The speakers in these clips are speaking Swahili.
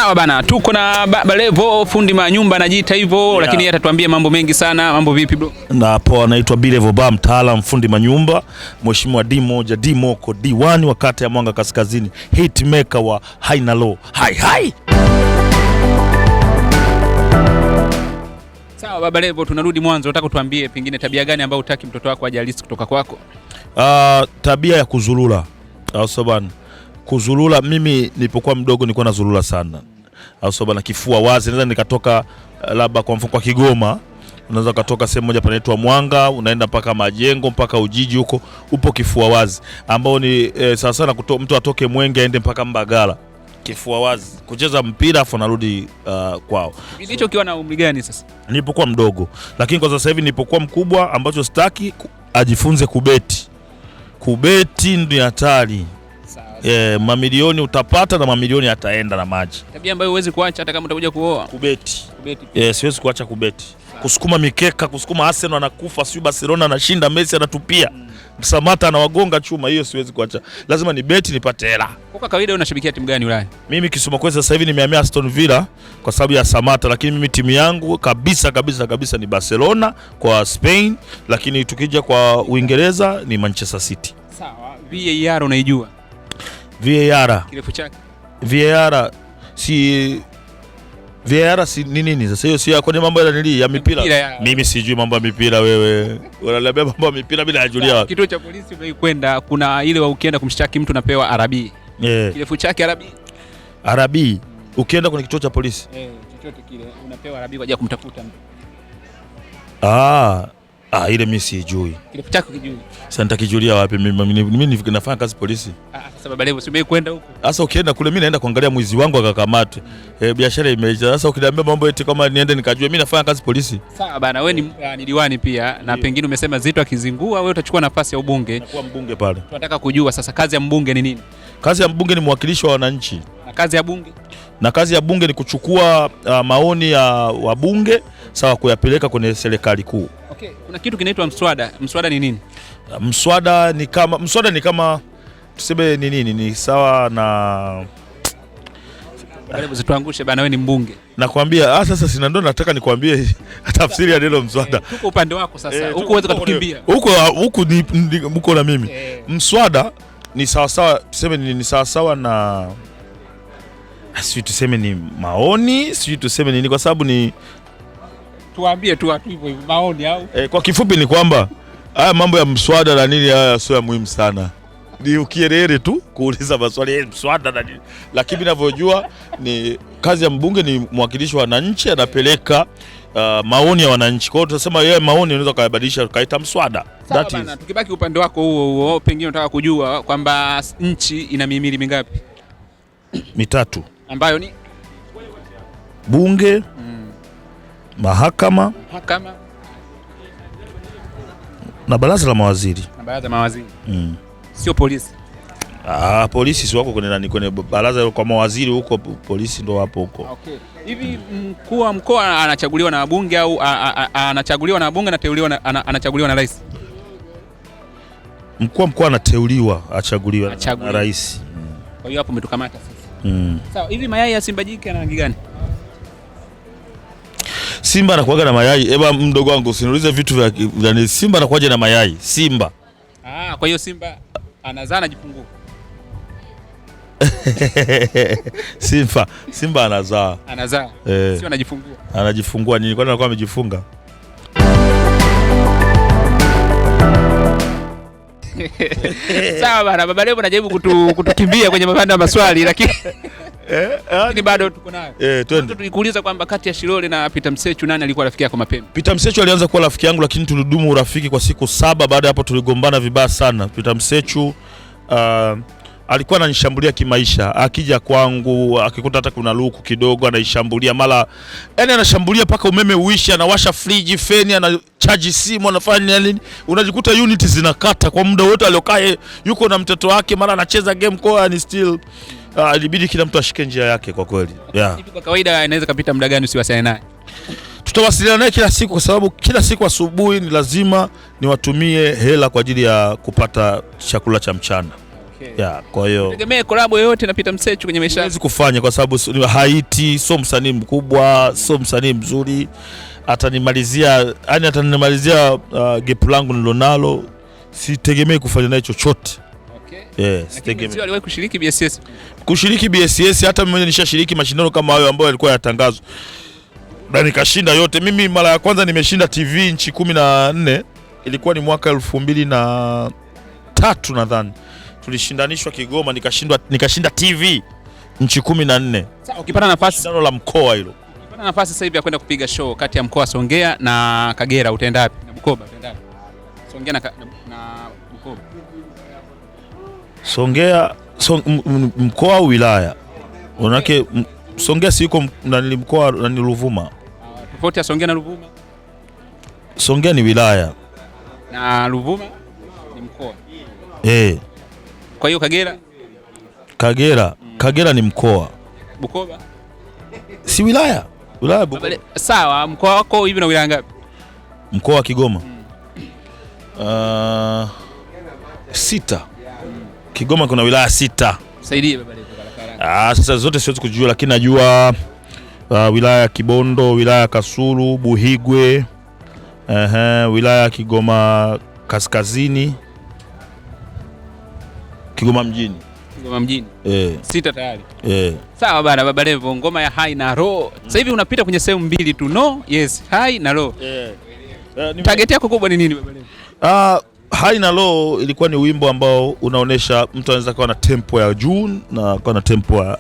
Sawa bana, tuko na Baba Levo, fundi manyumba anajiita hivyo, lakini yeye atatuambia mambo mengi sana. Mambo vipi bro? Na poa, anaitwa Bilevo Ba, mtaalamu fundi manyumba, Mheshimiwa D1 D-Moko D1 wa kata ya Mwanga Kaskazini, hitmaker wa high na low. Hai. Sawa Baba Levo, tunarudi mwanzo. Nataka tuambie pengine tabia gani ambayo hutaki mtoto wako ajalisi kutoka kwako? Tabia ya kuzulula. Bana. Kuzulula, mimi nilipokuwa mdogo nilikuwa nazulula sana. Bana, kifua wazi. Naweza nikatoka labda kwa mfano kwa Kigoma, unaweza kutoka sehemu moja panaitwa Mwanga, unaenda mpaka Majengo mpaka Ujiji, huko upo kifua wazi, ambao ni sawa sana mtu atoke Mwenge aende mpaka Mbagala kifua wazi kucheza mpira afu narudi kwao. Hicho ukiwa na umri gani sasa? Nilipokuwa mdogo, lakini kwa sasa hivi nilipokuwa mkubwa, ambacho sitaki ajifunze kubeti. Kubeti ndio hatari. Mamilioni utapata na mamilioni ataenda na maji. Tabia ambayo huwezi kuacha hata kama utakuja kuoa. Kubeti. Siwezi kuacha kubeti. Kusukuma mikeka, kusukuma Arsenal anakufa, sio Barcelona anashinda, Messi anatupia, Samata anawagonga chuma, hiyo siwezi kuacha. Lazima ni beti nipate hela. Kwa kawaida unashabikia timu gani Ulaya? Mimi kisoma kwa sasa hivi nimehamia Aston Villa kwa sababu ya Samata, lakini mimi timu yangu kabisa ni Barcelona kwa Spain, lakini tukija kwa Uingereza ni Manchester City. Sawa. VAR unaijua? VAR. Kirefu chake. VAR si nini sasa? Hiyo si kwenye mambo ya mipira. Mimi sijui mambo ya mipira, wewe unaniambia mambo ya mipira bila kujulia wapi? Kituo cha polisi unayokwenda, kuna ile ukienda kumshtaki mtu unapewa arabi. Kirefu chake arabi. Arabi. Ukienda kwenye kituo cha polisi. Chochote kile unapewa arabi kwa ajili ya kumtafuta mtu. Ile mimi sijui. Kirefu chake kijui. Sasa nitakijulia wapi? Mimi nafanya kazi polisi. Sasa Baba Levo, si kwenda huko. Sasa ukienda kule, mimi naenda kuangalia mwizi wangu akakamatwe. Biashara imeisha. Sasa ukiniambia mambo eti kama niende nikajue, mimi nafanya kazi polisi. Sawa bana, wewe ni diwani pia na pengine umesema Zito akizingua wewe utachukua nafasi ya ubunge. Nakuwa mbunge pale. Tunataka kujua sasa kazi ya mbunge ni nini? Kazi ya mbunge ni mwakilishi wa wananchi. Na kazi ya bunge? Na kazi ya bunge ni kuchukua maoni ya wabunge sawa kuyapeleka kwenye serikali kuu. Okay, kuna kitu kinaitwa mswada. Mswada ni nini? Mswada ni kama tuseme ni nini? Ni sawa na Karibu zituangushe bana, wewe ni mbunge. Nakwambia sasa sina, ndo nataka nikwambie tafsiri ya neno mswada. Tuko upande wako sasa. Huko uweze kutukimbia. Huko na mimi. Mswada ni sawa tuseme ni sawa na sisi tuseme ni maoni, sisi tuseme nini, kwa sababu ni tuambie tu watu hivyo maoni au kwa kifupi ni kwamba haya mambo ya mswada na nini haya sio ya muhimu sana. Ni ukierere tu kuuliza maswali mswada na nini. Lakini ninavyojua ni kazi ya mbunge ni mwakilishi wa wananchi, anapeleka maoni ya wananchi. Kwa hiyo tunasema yeye maoni unaweza kuyabadilisha kaita mswada. That is. Tukibaki upande wako huo, pengine nataka kujua kwamba nchi ina mihimili mingapi? Mitatu. Ambayo ni bunge, mahakama na baraza la mawaziri. Sio polisi. Polisi si wako kwenye baraza kwa mawaziri huko, polisi ndo wapo huko. Okay. Hivi mkuu wa mkoa anachaguliwa na wabunge au anachaguliwa na wabunge anachaguliwa na rais? Mkuu wa mkoa anateuliwa, achaguliwa na rais. Kwa hiyo hapo umetukamata sasa. Sawa, hivi mayai ya Simba jike ana rangi gani? Simba anakuaga na mayai. Mdogo wangu usiniulize vitu vya Simba anakuaje na mayai. Simba. Kwa hiyo Simba anazaa na jifungua. Simba anazaa. Sio anajifungua. Anajifungua nini? Kwani anakuwa amejifunga? Sawa bana, Baba Levo anajaribu kutukimbia kwenye mapanda ya maswali lakini bado tuko nayo. Twende. Tulikuuliza kwamba kati ya Shilole na Peter Msechu nani alikuwa rafiki yako mapema? Peter Msechu alianza kuwa rafiki yangu, lakini tulidumu urafiki kwa siku 7. Baada hapo tuligombana vibaya sana. Peter Msechu alikuwa ananishambulia kimaisha. Akija kwangu akikuta hata kuna luku kidogo anaishambulia, mara anashambulia paka umeme uisha, anawasha friji, feni, anachaji simu, anafanya nini, unajikuta unit zinakata kwa muda wote aliokaa yuko na mtoto wake, mara anacheza game kwa ni still ilibidi kila mtu ashike njia yake kwa kweli. Hivi kwa kawaida inaweza kupita muda gani usiwasiliane naye? Tutawasiliana naye kila siku, kwa sababu kila siku asubuhi ni lazima niwatumie hela kwa ajili ya kupata chakula cha mchana. Okay. Kwa hiyo tegemea collab yoyote na Peter Msechu kwenye maisha. Siwezi kufanya kwa sababu Haiti sio msanii mkubwa, sio msanii mzuri. Atanimalizia gap langu nilonalo. Sitegemei kufanya naye chochote. Okay. Sitegemei. Aliwahi kushiriki BSS? Kushiriki BSS hata mimi nishashiriki mashindano kama hayo ambayo yalikuwa yatangazwa. Na nikashinda yote. Mimi mara ya kwanza nimeshinda TV nchi 14, ilikuwa ni mwaka 2003 nadhani. Tulishindanishwa Kigoma, nikashinda TV nchi 14. Sasa ukipata nafasi shindano la mkoa hilo. Ukipata nafasi sasa hivi ya kwenda kupiga show kati ya mkoa Songea na Kagera, utaenda wapi? Na Bukoba utaenda wapi? Songea na Bukoba. Songea mkoa au wilaya? Unake Songea si yuko na mkoa na Ruvuma. Tofauti ya Songea na Ruvuma? Songea ni wilaya na Ruvuma ni mkoa. Kwa hiyo Kagera ni mkoa. Bukoba si wilaya? Wilaya Bukoba. Sawa, mkoa wako hivi na wilaya ngapi? Mkoa wa Kigoma 6. Kigoma kuna wilaya 6. Saidie baba letu haraka. Sasa zote siwezi kujua, lakini najua wilaya ya Kibondo, wilaya ya Kasulu, Buhigwe, wilaya ya Kigoma Kaskazini, Kigoma mjini. 6 tayari. Sawa bana, Baba Levo, ngoma ya High na Low. Sasa hivi unapita kwenye sehemu mbili tu, no? Yes, High na Low. Target yako kubwa ni nini Baba Levo? High na Low ilikuwa ni wimbo ambao unaonesha mtu anaweza kuwa na tempo ya juu na kuwa na tempo ya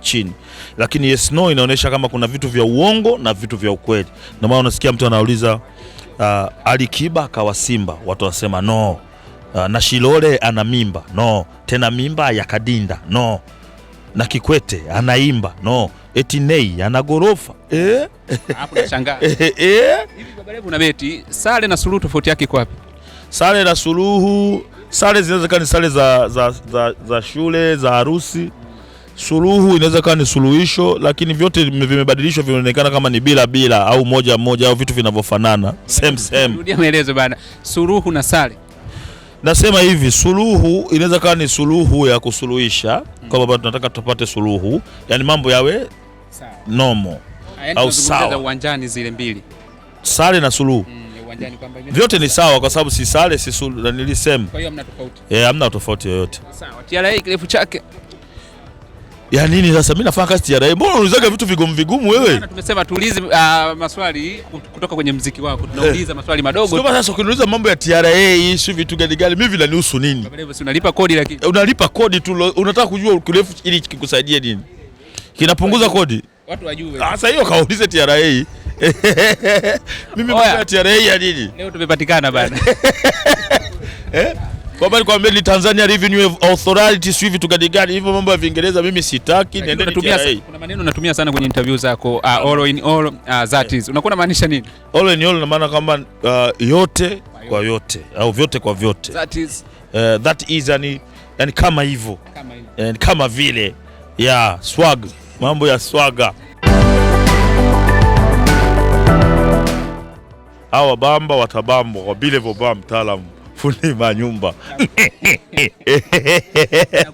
chini. Lakini Yes No inaonesha kama kuna vitu vya uongo na vitu vya ukweli. Ndio maana unasikia mtu anauliza Alikiba akawa Simba, watu wasema no. Na Shilole ana mimba, no. Tena mimba ya Kadinda, no. Na Kikwete anaimba, no. Eti Nei ana gorofa. Hapo nashangaa. Hivi Baba Levo na Beti, Sale na Suluhu tofauti yake iko wapi? Sale na Suluhu, Sale zinaweza kuwa ni sale za shule, za harusi. Suluhu inaweza kuwa ni suluhisho, lakini vyote vimebadilishwa, vinaonekana kama ni bila au moja au vitu vinavyofanana. Same. Rudia maelezo bana. Suluhu na Sale. Nasema hivi, suluhu inaweza kuwa ni suluhu ya kusuluhisha, kwamba tunataka tupate suluhu, yani mambo yawe sawa, normal au sawa. Uwanjani zile mbili. Sale na Suluhu. Uwanjani kwamba vyote ni sawa kwa sababu si Sale si Suluhu na nilisema. Kwa hiyo hamna tofauti. Hamna tofauti yoyote. Sawa. TRA kirefu chake. Ya nini sasa mimi nafanya kazi TRA? Mbona unaulizaga vitu vigumu wewe? Tumesema tuulize maswali kutoka kwenye muziki wako. Tunauliza maswali madogo. Sio sasa ukiniuliza mambo ya TRA issue vitu gani mimi vinanihusu nini? Baba Levo si unalipa kodi lakini. Unalipa kodi tu, unataka kujua kirefu ili kikusaidie nini? Kinapunguza kodi. Watu wajue. Sasa hiyo kaulize TRA. Mimi mambo ya TRA ya nini? Leo tumepatikana bana. Kwa bali kwambia ni Tanzania Revenue Authority sio vitu gani hivyo, mambo ya Viingereza mimi sitaki. Niende TRA. Kuna maneno unatumia sana kwenye interview zako, all in all, that is. Unakuwa unamaanisha nini? All in all na maana kama yote kwa yote au vyote kwa vyote. That is yani kama hivyo. Kama vile swag, mambo ya swaga. Hawa bamba watabamba kwa bile vobam mtaalamu fundi manyumba.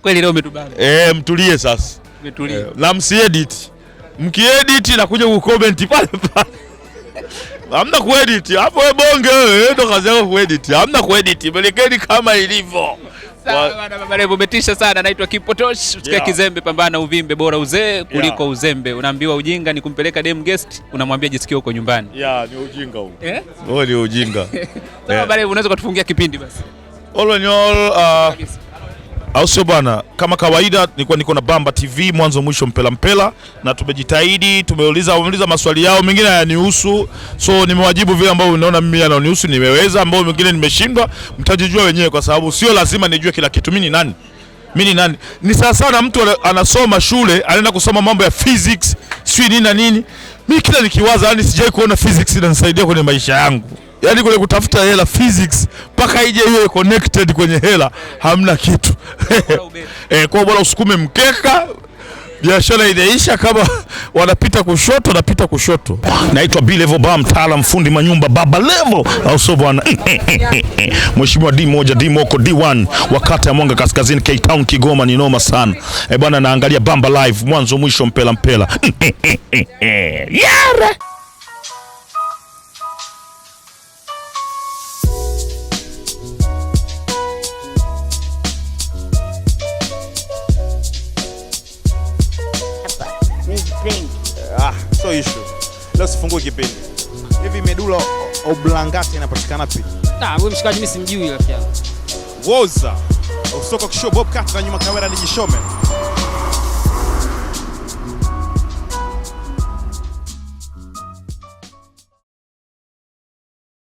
Kweli leo umetubamba. Mtulie sasa. Umetulia. Na msiedit. Mkiedit na kuja kucomment pale. Hamna kuedit. Hapo wewe bonge wewe ndo kazi yako kuedit. Hamna kuedit. Pelekeni kama ilivyo. Sawa bwana Baba Levo, umetisha sana. Naitwa Kipotosh. Usikae kizembe, pambana uvimbe, bora uzee kuliko uzembe. Unaambiwa ujinga ni kumpeleka dem guest, unamwambia jisikie huko nyumbani. Ni ujinga huo. Huo ni ujinga. Sawa Baba Levo, unaweza kutufungia kipindi basi. All in all, au sio bwana, kama kawaida niko na Bamba TV mwanzo mwisho mpela na tumejitahidi, wameuliza maswali yao, mengine hayanihusu, so nimewajibu vile ambavyo unaona mimi yananihusu, nimeweza, ambao mengine nimeshindwa, mtajijua wenyewe kwa sababu sio lazima nijue kila kitu. Mimi ni nani? Ni sawa sana mtu anasoma shule, anaenda kusoma mambo ya physics, sio nini na nini. Mimi kila nikiwaza sijai kuona physics inanisaidia kwenye maisha yangu. Yaani kule kutafuta hela physics mpaka ije hiyo connected kwenye hela hamna kitu. Kwa bora usukume mkeka biashara inaisha kama wanapita kushoto. Naitwa B-Level Bar, mtaalamu fundi manyumba, Baba Level au so bwana. Mheshimiwa D1 D-Moko D1 wakati ya Mwanga Kaskazini, Cape Town, Kigoma ni noma sana. Bwana naangalia Bamba live mwanzo mwisho mpela. Yara. So issue. Leo sifungue kipindi. Hivi Medula Oblongata inapatikana wapi? Wewe mshikaji mimi simjui rafiki yangu. Woza. Usoka kisho Bob Cat na nyuma kamera ni Jishome.